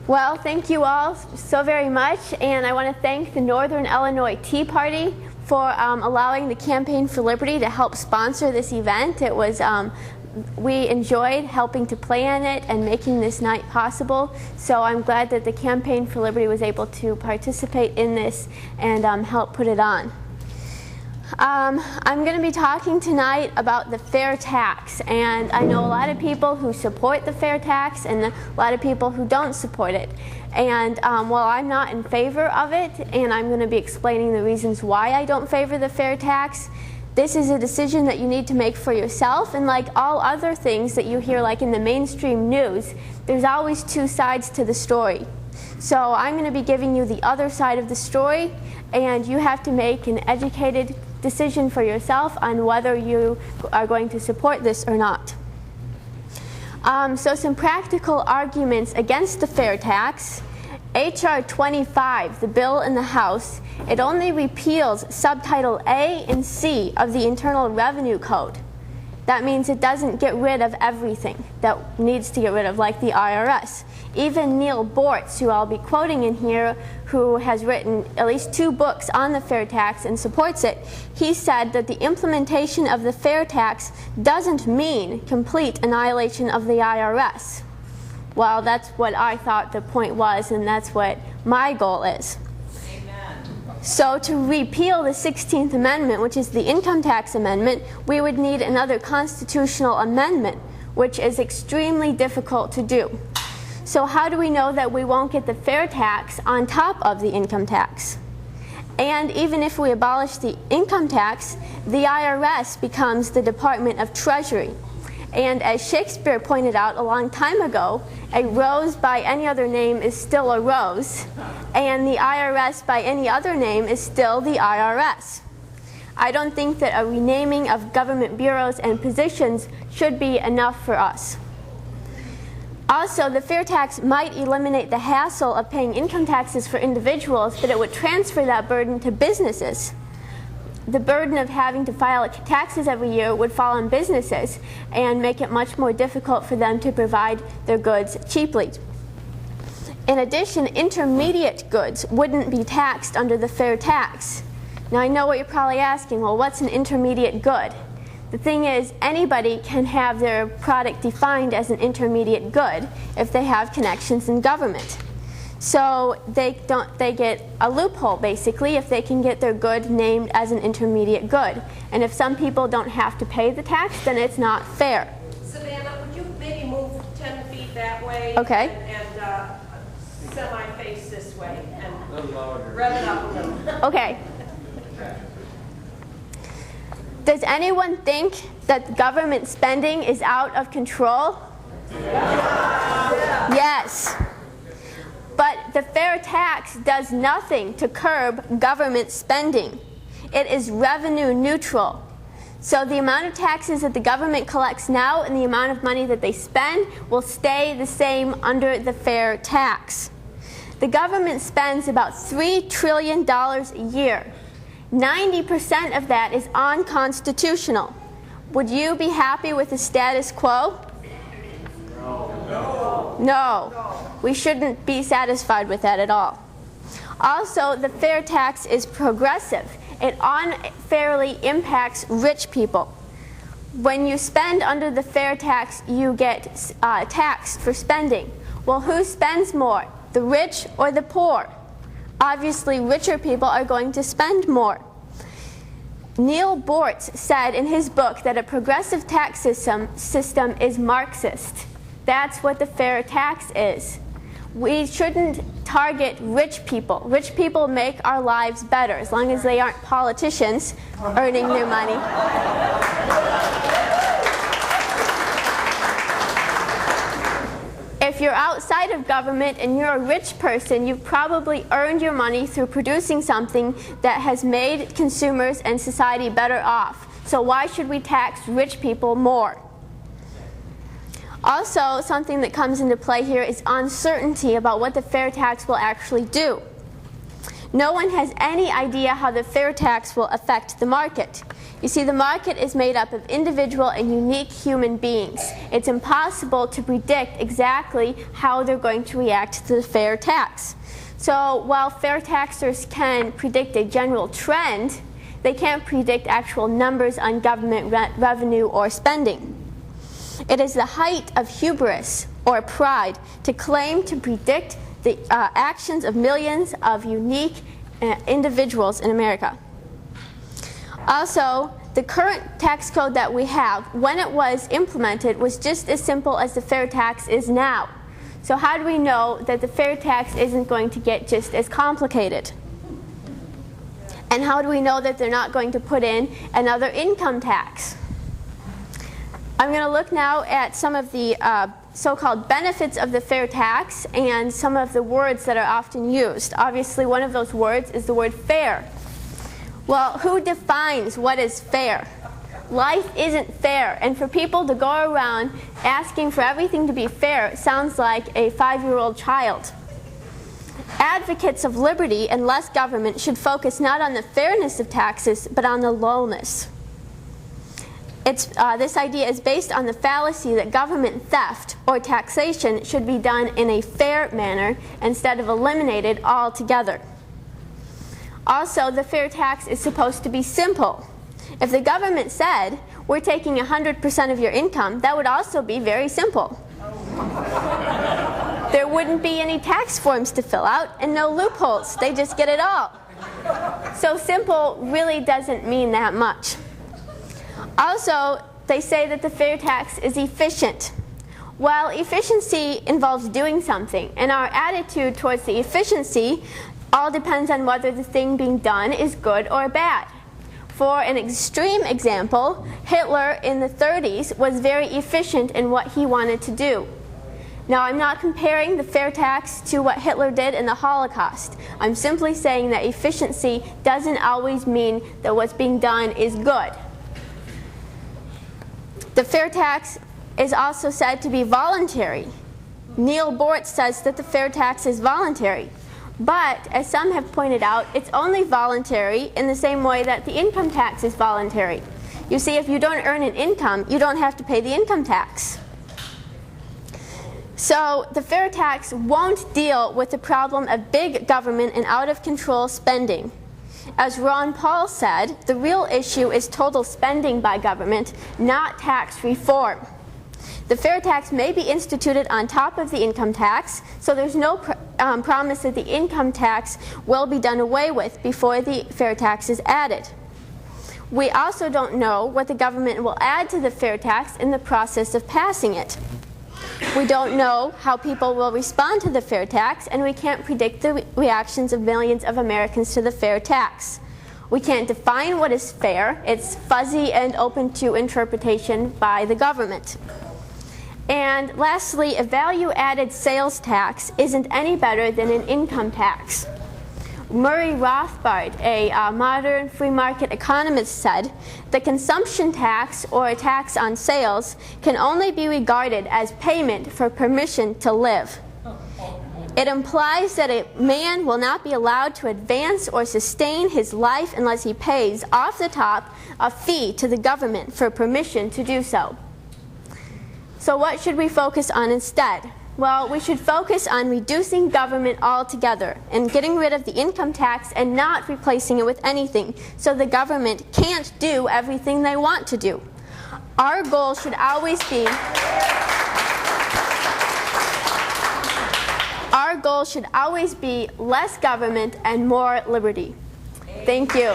Well, thank you all so very much, and I want to thank the Northern Illinois Tea Party for allowing the Campaign for Liberty to help sponsor this event. It was we enjoyed helping to plan it and making this night possible, so I'm glad that the Campaign for Liberty was able to participate in this and help put it on. I'm going to be talking tonight about the fair tax, and I know a lot of people who support the fair tax and a lot of people who don't support it. And while I'm not in favor of it, and I'm going to be explaining the reasons why I don't favor the fair tax, this is a decision that you need to make for yourself, and like all other things that you hear like in the mainstream news, there's always two sides to the story. So I'm going to be giving you the other side of the story, and you have to make an educated decision for yourself on whether you are going to support this or not. So some practical arguments against the fair tax. H.R. 25, the bill in the House, it only repeals subtitle A and C of the Internal Revenue Code. That means it doesn't get rid of everything that needs to get rid of, like the IRS. Even Neil Bortz, who I'll be quoting in here, who has written at least 2 books on the fair tax and supports it, he said that the implementation of the fair tax doesn't mean complete annihilation of the IRS. Well, that's what I thought the point was, and that's what my goal is. So to repeal the 16th Amendment, which is the income tax amendment, we would need another constitutional amendment, which is extremely difficult to do. So how do we know that we won't get the fair tax on top of the income tax? And even if we abolish the income tax, the IRS becomes the Department of Treasury. And as Shakespeare pointed out a long time ago, a rose by any other name is still a rose, and the IRS by any other name is still the IRS. I don't think that a renaming of government bureaus and positions should be enough for us. Also, the fair tax might eliminate the hassle of paying income taxes for individuals, but it would transfer that burden to businesses. The burden of having to file taxes every year would fall on businesses and make it much more difficult for them to provide their goods cheaply. In addition, intermediate goods wouldn't be taxed under the fair tax. Now, I know what you're probably asking, well, what's an intermediate good? The thing is, anybody can have their product defined as an intermediate good if they have connections in government. So they get a loophole, basically, if they can get their good named as an intermediate good. And if some people don't have to pay the tax, then it's not fair. Savannah, would you maybe move 10 feet that way? Okay. And semi-face this way and rev it up a little. Okay. Does anyone think that government spending is out of control? Yeah. Yes. But the fair tax does nothing to curb government spending. It is revenue neutral. So the amount of taxes that the government collects now and the amount of money that they spend will stay the same under the fair tax. The government spends about $3 trillion a year. 90% of that is unconstitutional. Would you be happy with the status quo? No. We shouldn't be satisfied with that at all. Also, the fair tax is progressive. It unfairly impacts rich people. When you spend under the fair tax, you get taxed for spending. Well, who spends more, the rich or the poor? Obviously, richer people are going to spend more. Neil Bortz said in his book that a progressive tax system is Marxist. That's what the fair tax is. We shouldn't target rich people. Rich people make our lives better as long as they aren't politicians earning their money. If you're outside of government and you're a rich person, you've probably earned your money through producing something that has made consumers and society better off. So why should we tax rich people more? Also, something that comes into play here is uncertainty about what the fair tax will actually do. No one has any idea how the fair tax will affect the market. You see, the market is made up of individual and unique human beings. It's impossible to predict exactly how they're going to react to the fair tax. So while fair taxers can predict a general trend, they can't predict actual numbers on government revenue or spending. It is the height of hubris or pride to claim to predict the actions of millions of unique individuals in America. Also, the current tax code that we have, when it was implemented, was just as simple as the fair tax is now. So how do we know that the fair tax isn't going to get just as complicated? And how do we know that they're not going to put in another income tax? I'm going to look now at some of the so-called benefits of the fair tax and some of the words that are often used. Obviously, one of those words is the word fair. Well, who defines what is fair? Life isn't fair, and for people to go around asking for everything to be fair sounds like a 5-year-old child. Advocates of liberty and less government should focus not on the fairness of taxes, but on the lowness. This idea is based on the fallacy that government theft or taxation should be done in a fair manner instead of eliminated altogether. Also, the fair tax is supposed to be simple. If the government said, we're taking 100% of your income, that would also be very simple. There wouldn't be any tax forms to fill out and no loopholes. They just get it all. So simple really doesn't mean that much. Also, they say that the fair tax is efficient. Well, efficiency involves doing something, and our attitude towards the efficiency all depends on whether the thing being done is good or bad. For an extreme example, Hitler in the 30s was very efficient in what he wanted to do. Now, I'm not comparing the fair tax to what Hitler did in the Holocaust. I'm simply saying that efficiency doesn't always mean that what's being done is good. The fair tax is also said to be voluntary. Neil Bort says that the fair tax is voluntary. But, as some have pointed out, it's only voluntary in the same way that the income tax is voluntary. You see, if you don't earn an income, you don't have to pay the income tax. So, the fair tax won't deal with the problem of big government and out-of-control spending. As Ron Paul said, the real issue is total spending by government, not tax reform. The fair tax may be instituted on top of the income tax, so there's no promise that the income tax will be done away with before the fair tax is added. We also don't know what the government will add to the fair tax in the process of passing it. We don't know how people will respond to the fair tax, and we can't predict the reactions of millions of Americans to the fair tax. We can't define what is fair. It's fuzzy and open to interpretation by the government. And lastly, a value-added sales tax isn't any better than an income tax. Murray Rothbard, a modern free market economist, said, the consumption tax, or a tax on sales, can only be regarded as payment for permission to live. It implies that a man will not be allowed to advance or sustain his life unless he pays, off the top, a fee to the government for permission to do so. So what should we focus on instead? Well, we should focus on reducing government altogether and getting rid of the income tax and not replacing it with anything, so the government can't do everything they want to do. Our goal should always be less government and more liberty. Thank you.